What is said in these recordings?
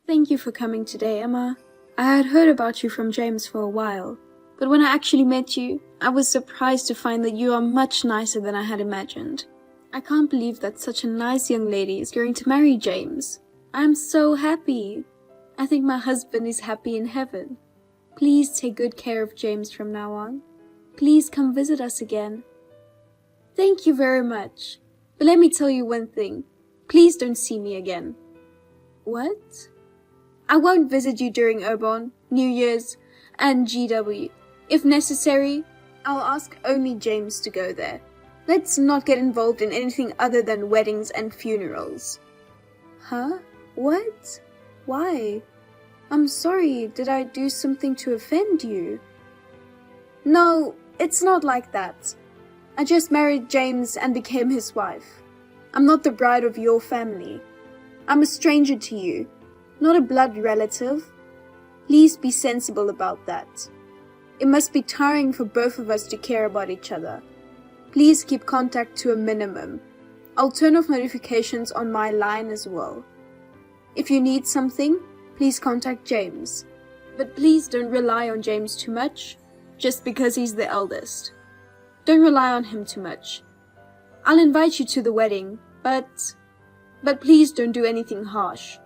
Thank you for coming today, Emma. I had heard about you from James for a while, but when I actually met you, I was surprised to find that you are much nicer than I had imagined. I can't believe that such a nice young lady is going to marry James. I'm so happy. I think my husband is happy in heaven. Please take good care of James from now on. Please come visit us again. Thank you very much. But let me tell you one thing. Please don't see me again. What? I won't visit you during Urban, New Year's, and GW. If necessary, I'll ask only James to go there. Let's not get involved in anything other than weddings and funerals. Huh? What? Why? I'm sorry, did I do something to offend you? No, it's not like that. I just married James and became his wife. I'm not the bride of your family. I'm a stranger to you, not a blood relative. Please be sensible about that. It must be tiring for both of us to care about each other. Please keep contact to a minimum. I'll turn off notifications on my line as well. If you need something, please contact James. But please don't rely on James too much, just because he's the eldest. Don't rely on him too much. I'll invite you to the wedding, but please don't do anything harsh.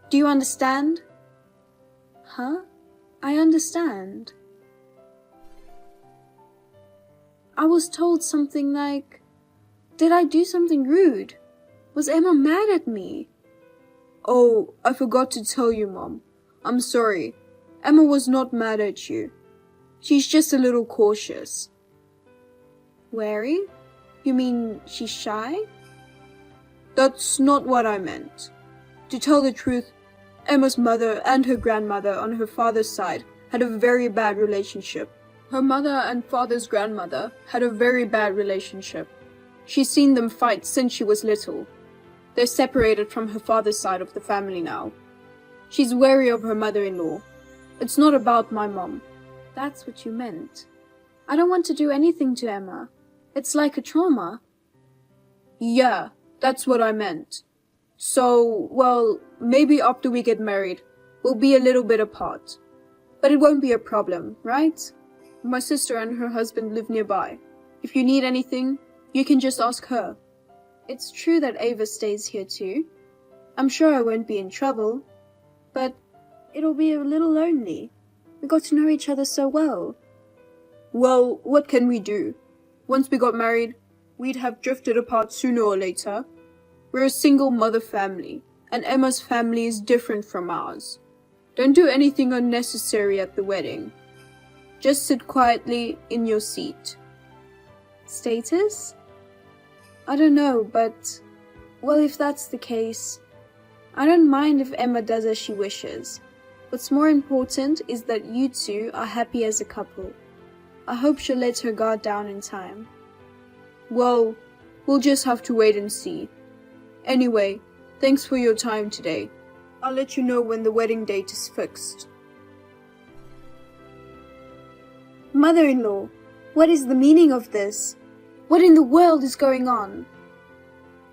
Do you understand? Huh? I understand. I was told something like, did I do something rude? Was Emma mad at me? Oh, I forgot to tell you, Mom. I'm sorry. Emma was not mad at you. She's just a little cautious. Wary? You mean she's shy? That's not what I meant. To tell the truth, Emma's mother and her grandmother on her father's side had a very bad relationship. Her mother and father's grandmother had a very bad relationship. She's seen them fight since she was little. They're separated from her father's side of the family now. She's wary of her mother-in-law. It's not about my mom. That's what you meant. I don't want to do anything to Emma. It's like a trauma. Yeah, that's what I meant. So, well, maybe after we get married, we'll be a little bit apart. But it won't be a problem, right? My sister and her husband live nearby. If you need anything, you can just ask her. It's true that Ava stays here too. I'm sure I won't be in trouble, but it'll be a little lonely. We got to know each other so well. Well, what can we do? Once we got married, we'd have drifted apart sooner or later. We're a single mother family, and Emma's family is different from ours. Don't do anything unnecessary at the wedding. Just sit quietly in your seat. Status? I don't know, but, well, if that's the case, I don't mind if Emma does as she wishes. What's more important is that you two are happy as a couple. I hope she'll let her guard down in time. Well, we'll just have to wait and see. Anyway, thanks for your time today. I'll let you know when the wedding date is fixed. Mother-in-law, what is the meaning of this? What in the world is going on?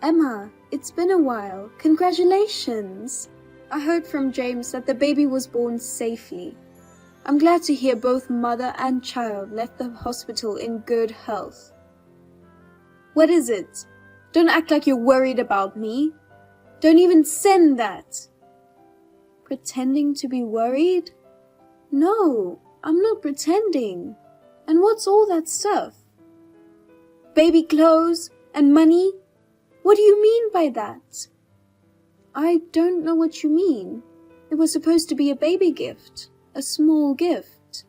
Emma, it's been a while. Congratulations! I heard from James that the baby was born safely. I'm glad to hear both mother and child left the hospital in good health. What is it? Don't act like you're worried about me. Don't even send that. Pretending to be worried? No, I'm not pretending. And what's all that stuff? Baby clothes and money? What do you mean by that? I don't know what you mean. It was supposed to be a baby gift. A small gift.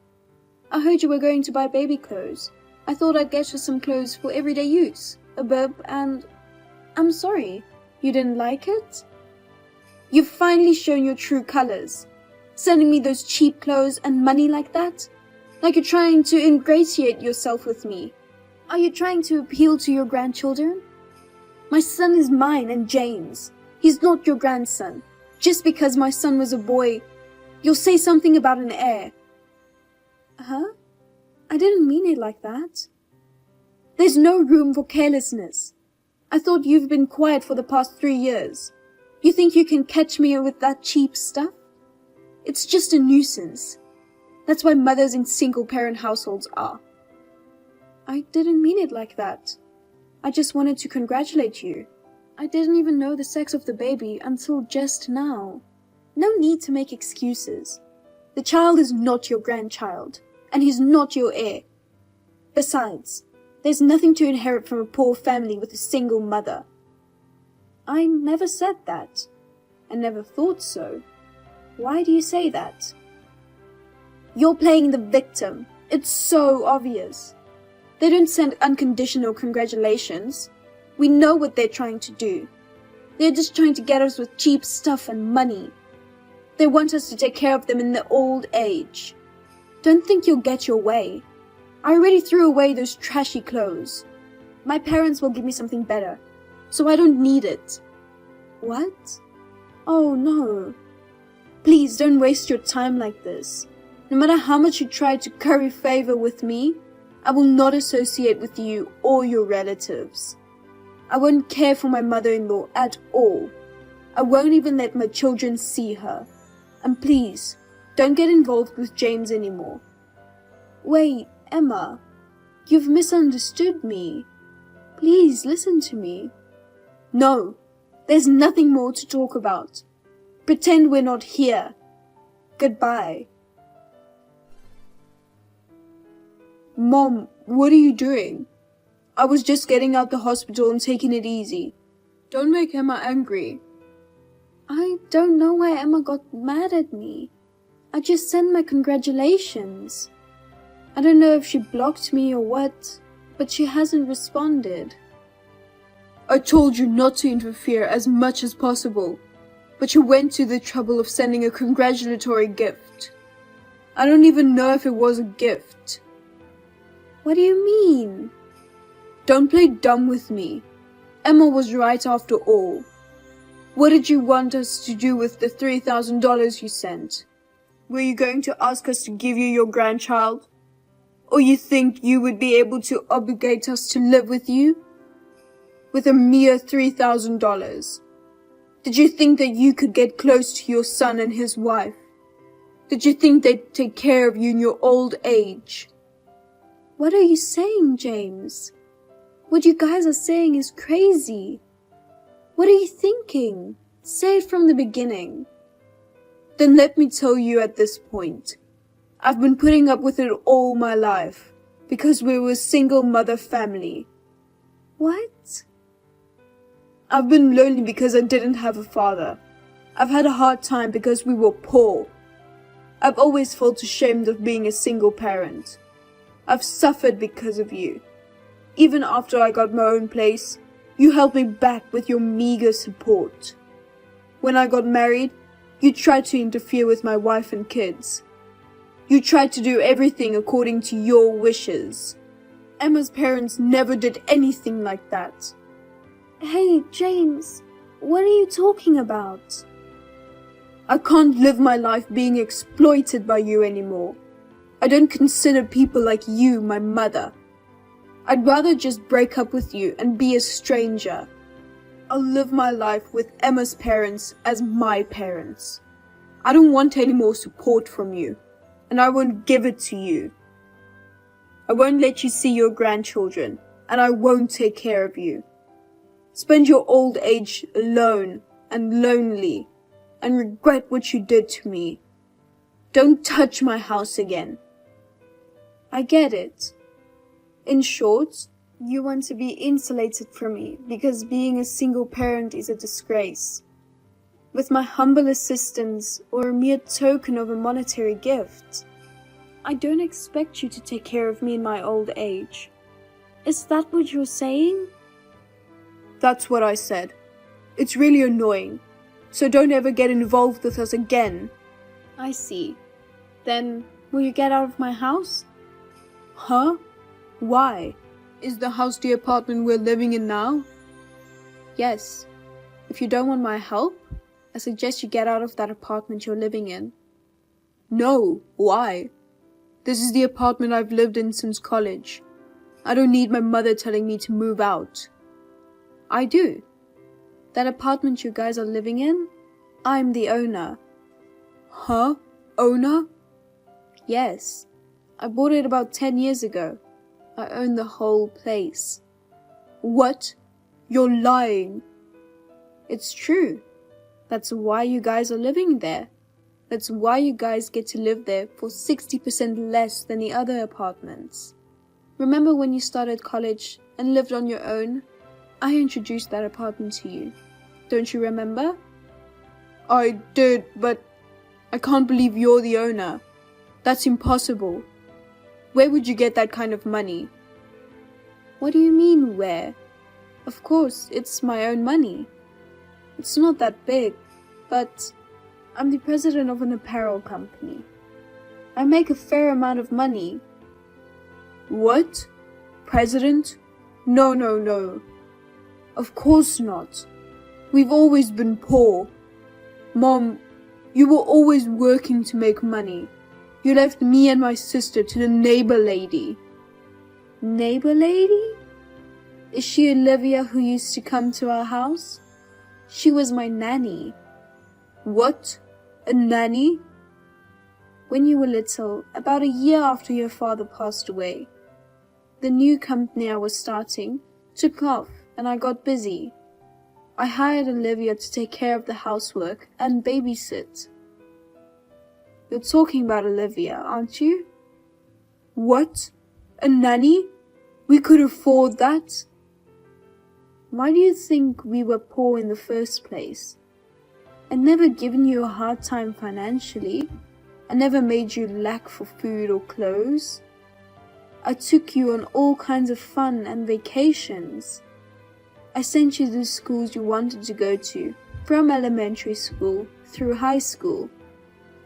I heard you were going to buy baby clothes. I thought I'd get her some clothes for everyday use. A bib and... I'm sorry. You didn't like it? You've finally shown your true colors. Sending me those cheap clothes and money like that? Like you're trying to ingratiate yourself with me. Are you trying to appeal to your grandchildren? My son is mine and James. He's not your grandson. Just because my son was a boy, you'll say something about an heir. Huh? I didn't mean it like that. There's no room for carelessness. I thought you've been quiet for the past 3 years. You think you can catch me with that cheap stuff? It's just a nuisance. That's why mothers in single-parent households are. I didn't mean it like that. I just wanted to congratulate you. I didn't even know the sex of the baby until just now. No need to make excuses. The child is not your grandchild, and he's not your heir. Besides, there's nothing to inherit from a poor family with a single mother. I never said that. I never thought so. Why do you say that? You're playing the victim. It's so obvious. They don't send unconditional congratulations. We know what they're trying to do. They're just trying to get us with cheap stuff and money. They want us to take care of them in their old age. Don't think you'll get your way. I already threw away those trashy clothes. My parents will give me something better, so I don't need it. What? Oh no. Please don't waste your time like this. No matter how much you try to curry favor with me, I will not associate with you or your relatives. I won't care for my mother-in-law at all. I won't even let my children see her. And please, don't get involved with James anymore. Wait, Emma, you've misunderstood me. Please listen to me. No, there's nothing more to talk about. Pretend we're not here. Goodbye. Mom, what are you doing? I was just getting out the hospital and taking it easy. Don't make Emma angry. I don't know why Emma got mad at me. I just sent my congratulations. I don't know if she blocked me or what, but she hasn't responded. I told you not to interfere as much as possible, but you went to the trouble of sending a congratulatory gift. I don't even know if it was a gift. What do you mean? Don't play dumb with me. Emma was right after all. What did you want us to do with the $3,000 you sent? Were you going to ask us to give you your grandchild? Or you think you would be able to obligate us to live with you? With a mere $3,000. Did you think that you could get close to your son and his wife? Did you think they'd take care of you in your old age? What are you saying, James? What you guys are saying is crazy. What are you thinking? Say it from the beginning. Then let me tell you at this point. I've been putting up with it all my life because we were a single mother family. What? I've been lonely because I didn't have a father. I've had a hard time because we were poor. I've always felt ashamed of being a single parent. I've suffered because of you. Even after I got my own place, you held me back with your meager support. When I got married, you tried to interfere with my wife and kids. You tried to do everything according to your wishes. Emma's parents never did anything like that. Hey, James, what are you talking about? I can't live my life being exploited by you anymore. I don't consider people like you my mother. I'd rather just break up with you and be a stranger. I'll live my life with Emma's parents as my parents. I don't want any more support from you, and I won't give it to you. I won't let you see your grandchildren, and I won't take care of you. Spend your old age alone and lonely, and regret what you did to me. Don't touch my house again. I get it. In short, you want to be insulated from me because being a single parent is a disgrace. With my humble assistance or a mere token of a monetary gift, I don't expect you to take care of me in my old age. Is that what you're saying? That's what I said. It's really annoying, so don't ever get involved with us again. I see. Then, will you get out of my house? Huh? Why? Is the house the apartment we're living in now? Yes. If you don't want my help, I suggest you get out of that apartment you're living in. No, why? This is the apartment I've lived in since college. I don't need my mother telling me to move out. I do. That apartment you guys are living in, I'm the owner. Huh? owner? Yes. I bought it about 10 years ago. I own the whole place. What? You're lying. It's true. That's why you guys are living there. That's why you guys get to live there for 60% less than the other apartments. Remember when you started college and lived on your own? I introduced that apartment to you. Don't you remember? I did, but I can't believe you're the owner. That's impossible. Where would you get that kind of money? What do you mean, where? Of course, it's my own money. It's not that big, but I'm the president of an apparel company. I make a fair amount of money. What? President? No. Of course not. We've always been poor. Mom, you were always working to make money. You left me and my sister to the neighbor lady. Neighbor lady? Is she Olivia who used to come to our house? She was my nanny. What? A nanny? When you were little, about a year after your father passed away, the new company I was starting took off and I got busy. I hired Olivia to take care of the housework and babysit. You're talking about Olivia, aren't you? What? A nanny? We could afford that? Why do you think we were poor in the first place? I never given you a hard time financially. I never made you lack for food or clothes. I took you on all kinds of fun and vacations. I sent you to the schools you wanted to go to, from elementary school through high school.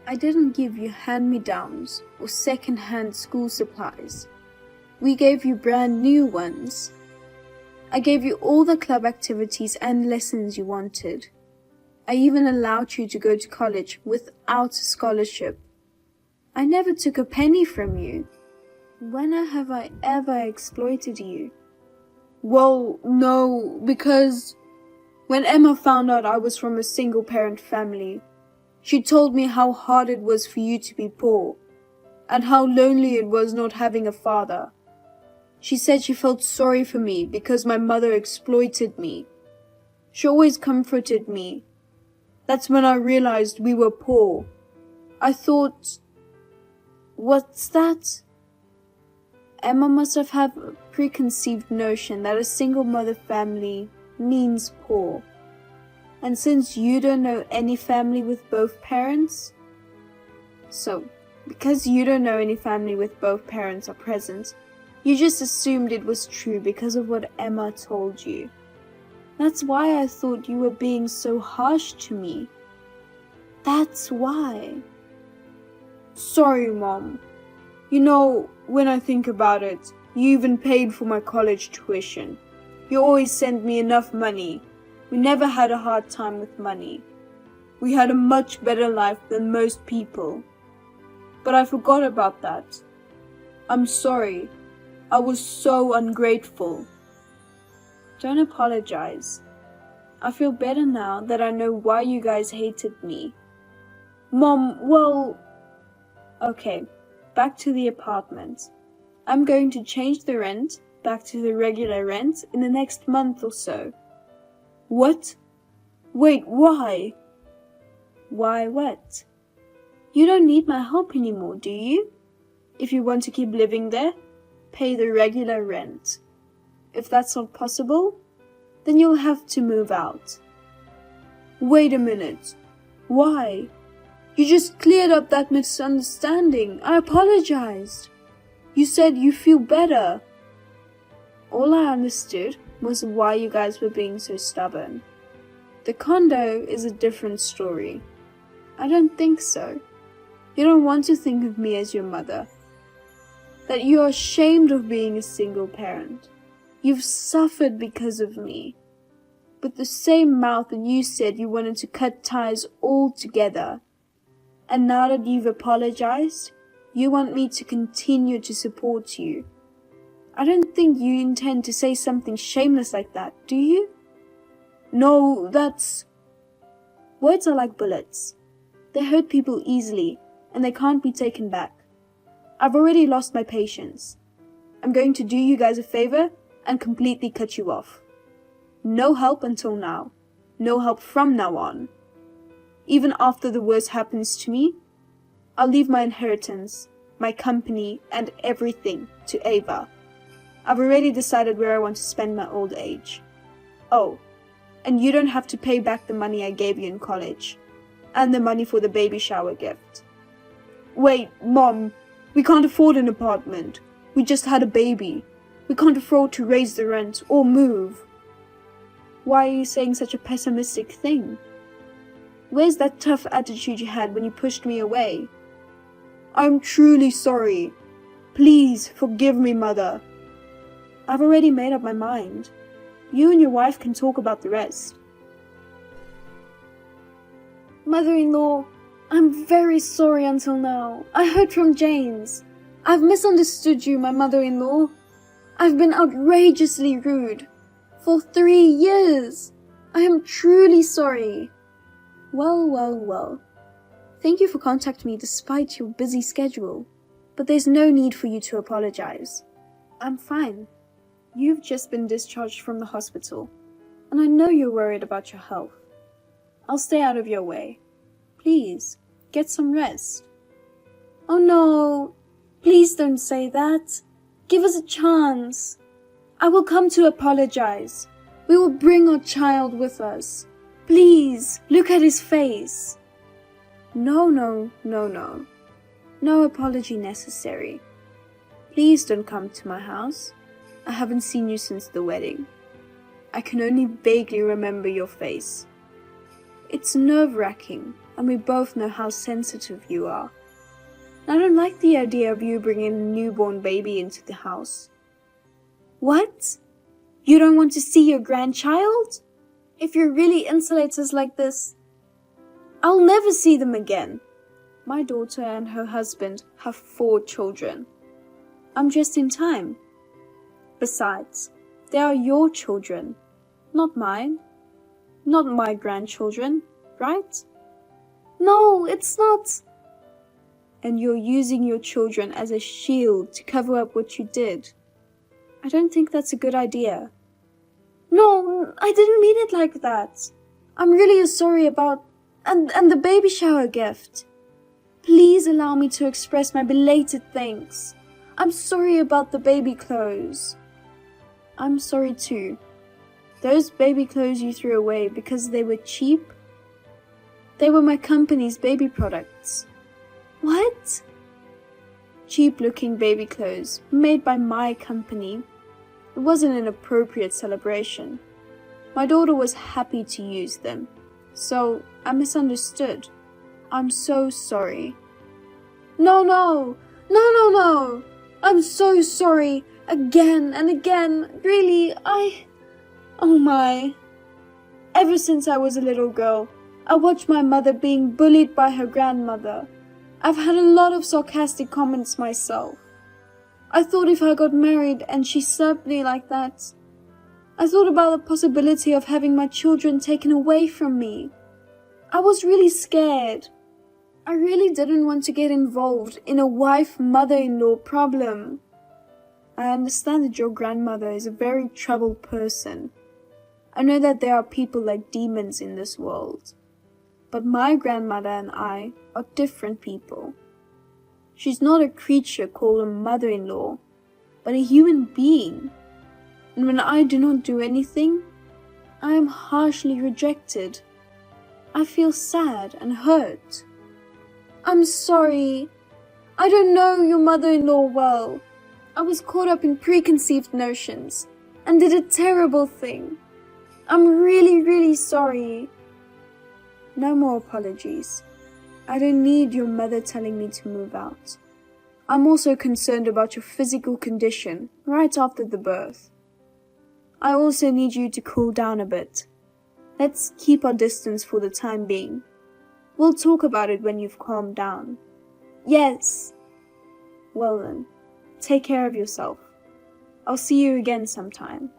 I didn't give you hand-me-downs or second-hand school supplies. We gave you brand new ones. I gave you all the club activities and lessons you wanted. I even allowed you to go to college without a scholarship. I never took a penny from you. When have I ever exploited you? Well, no, because when Emma found out I was from a single-parent family, she told me how hard it was for you to be poor, and how lonely it was not having a father. She said she felt sorry for me because my mother exploited me. She always comforted me. That's when I realized we were poor. I thought, what's that? Emma must have had a preconceived notion that a single mother family means poor. And since you don't know any family with both parents, because you don't know any family with both parents are present, you just assumed it was true because of what Emma told you. That's why I thought you were being so harsh to me. That's why. Sorry, Mom. You know, when I think about it, you even paid for my college tuition. You always sent me enough money. We never had a hard time with money. We had a much better life than most people. But I forgot about that. I'm sorry. I was so ungrateful. Don't apologize. I feel better now that I know why you guys hated me. Mom, well... Okay, back to the apartment. I'm going to change the rent back to the regular rent in the next month or so. What? Wait, why? Why what? You don't need my help anymore, do you? If you want to keep living there, pay the regular rent. If that's not possible, then you'll have to move out. Wait a minute. Why? You just cleared up that misunderstanding. I apologized. You said you feel better. All I understood was why you guys were being so stubborn. The condo is a different story. I don't think so. You don't want to think of me as your mother. That you're ashamed of being a single parent. You've suffered because of me. With the same mouth that you said you wanted to cut ties altogether. And now that you've apologized, you want me to continue to support you. I don't think you intend to say something shameless like that, do you? No, that's... Words are like bullets. They hurt people easily, and they can't be taken back. I've already lost my patience. I'm going to do you guys a favor and completely cut you off. No help until now. No help from now on. Even after the worst happens to me, I'll leave my inheritance, my company, and everything to Ava. I've already decided where I want to spend my old age. Oh, and you don't have to pay back the money I gave you in college, and the money for the baby shower gift. Wait, Mom, we can't afford an apartment. We just had a baby. We can't afford to raise the rent or move. Why are you saying such a pessimistic thing? Where's that tough attitude you had when you pushed me away? I'm truly sorry. Please forgive me, Mother. I've already made up my mind. You and your wife can talk about the rest. Mother-in-law, I'm very sorry until now. I heard from James. I've misunderstood you, my mother-in-law. I've been outrageously rude. For 3 years. I am truly sorry. Well. Thank you for contacting me despite your busy schedule. But there's no need for you to apologize. I'm fine. You've just been discharged from the hospital, and I know you're worried about your health. I'll stay out of your way. Please, get some rest. Oh no, please don't say that. Give us a chance. I will come to apologize. We will bring our child with us. Please, look at his face. No. No apology necessary. Please don't come to my house. I haven't seen you since the wedding. I can only vaguely remember your face. It's nerve-wracking, and we both know how sensitive you are. I don't like the idea of you bringing a newborn baby into the house. What? You don't want to see your grandchild? If you're really insulators like this, I'll never see them again. My daughter and her husband have 4 children. I'm just in time. Besides, they are your children, not mine. Not my grandchildren, right? No, it's not. And you're using your children as a shield to cover up what you did. I don't think that's a good idea. No, I didn't mean it like that. I'm really sorry about... And the baby shower gift. Please allow me to express my belated thanks. I'm sorry about the baby clothes. I'm sorry too. Those baby clothes you threw away because they were cheap? They were my company's baby products. What? Cheap-looking baby clothes made by my company. It wasn't an appropriate celebration. My daughter was happy to use them, so I misunderstood. I'm so sorry. No. I'm so sorry. Again and again. Really, Oh my. Ever since I was a little girl, I watched my mother being bullied by her grandmother. I've had a lot of sarcastic comments myself. I thought if I got married and she served me like that, I thought about the possibility of having my children taken away from me. I was really scared. I really didn't want to get involved in a wife-mother-in-law problem. I understand that your grandmother is a very troubled person. I know that there are people like demons in this world. But my grandmother and I are different people. She's not a creature called a mother-in-law, but a human being. And when I do not do anything, I am harshly rejected. I feel sad and hurt. I'm sorry. I don't know your mother-in-law well. I was caught up in preconceived notions and did a terrible thing. I'm really sorry. No more apologies. I don't need your mother telling me to move out. I'm also concerned about your physical condition right after the birth. I also need you to cool down a bit. Let's keep our distance for the time being. We'll talk about it when you've calmed down. Yes. Well then, take care of yourself. I'll see you again sometime.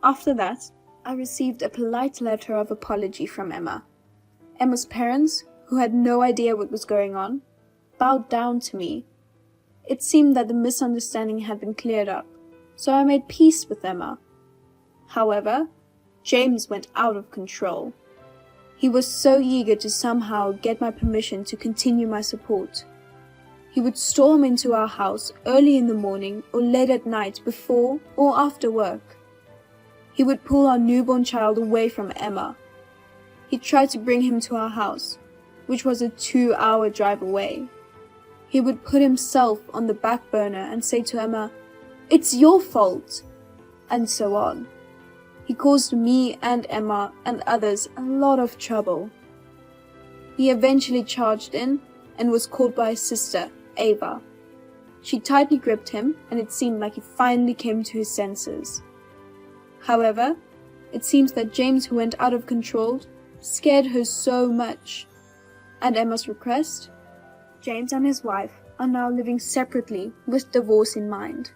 After that, I received a polite letter of apology from Emma. Emma's parents, who had no idea what was going on, bowed down to me. It seemed that the misunderstanding had been cleared up, so I made peace with Emma. However, James went out of control. He was so eager to somehow get my permission to continue my support. He would storm into our house early in the morning or late at night before or after work. He would pull our newborn child away from Emma. He tried to bring him to our house, which was a 2-hour drive away. He would put himself on the back burner and say to Emma, "It's your fault," and so on. He caused me and Emma and others a lot of trouble. He eventually charged in and was caught by his sister, Ava. She tightly gripped him, and it seemed like he finally came to his senses. However, it seems that James, who went out of control, scared her so much. At Emma's request, James and his wife are now living separately with divorce in mind.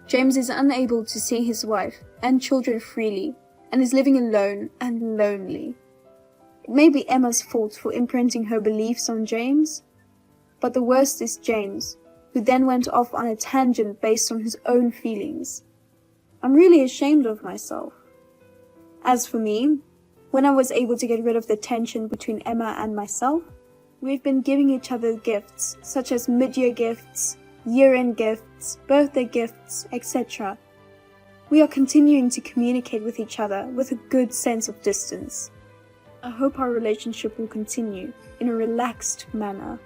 James is unable to see his wife and children freely and is living alone and lonely. It may be Emma's fault for imprinting her beliefs on James, but the worst is James, who then went off on a tangent based on his own feelings. I'm really ashamed of myself. As for me, when I was able to get rid of the tension between Emma and myself, we've been giving each other gifts such as mid-year gifts, year-end gifts, birthday gifts, etc. We are continuing to communicate with each other with a good sense of distance. I hope our relationship will continue in a relaxed manner.